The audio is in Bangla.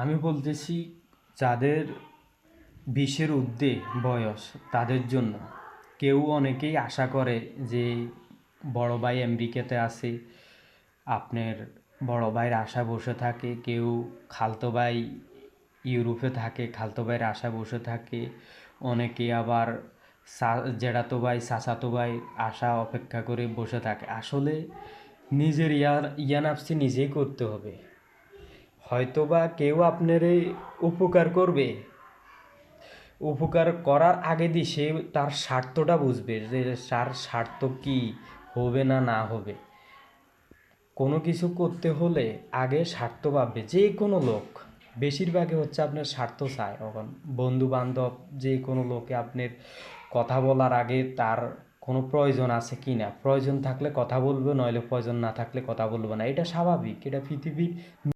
আমি বলতেছি যাদের 20-এর ঊর্ধ্বে বয়স তাদের জন্য। অনেকেই আশা করে যে বড় ভাই আমেরিকাতে আছে, আপনার বড় ভাইয়ের আশা বসে থাকে। কেউ খালতো ভাই ইউরোপে থাকে, খালতো ভাইয়ের আশা বসে থাকে। অনেকে আবার জেঠাতো ভাই চাচাতো ভাই আশা অপেক্ষা করে বসে থাকে। আসলে নিজের ইয়ানাফসি নিজেই করতে হবে। হয়তোবা কেউ আপনারে উপকার করবে, উপকার করার আগে দিয়ে সে তার স্বার্থটা বুঝবে যে তার স্বার্থ কী হবে না না হবে। কোনো কিছু করতে হলে আগে স্বার্থ ভাববে যে কোনো লোক। বেশিরভাগই হচ্ছে আপনার স্বার্থ চায়। এখন বন্ধু বান্ধব যে কোনো লোকে আপনার কথা বলার আগে তার কোনো প্রয়োজন আছে কি না, প্রয়োজন থাকলে কথা বলবে, নইলে প্রয়োজন না থাকলে কথা বলবে না। এটা স্বাভাবিক, এটা পৃথিবীর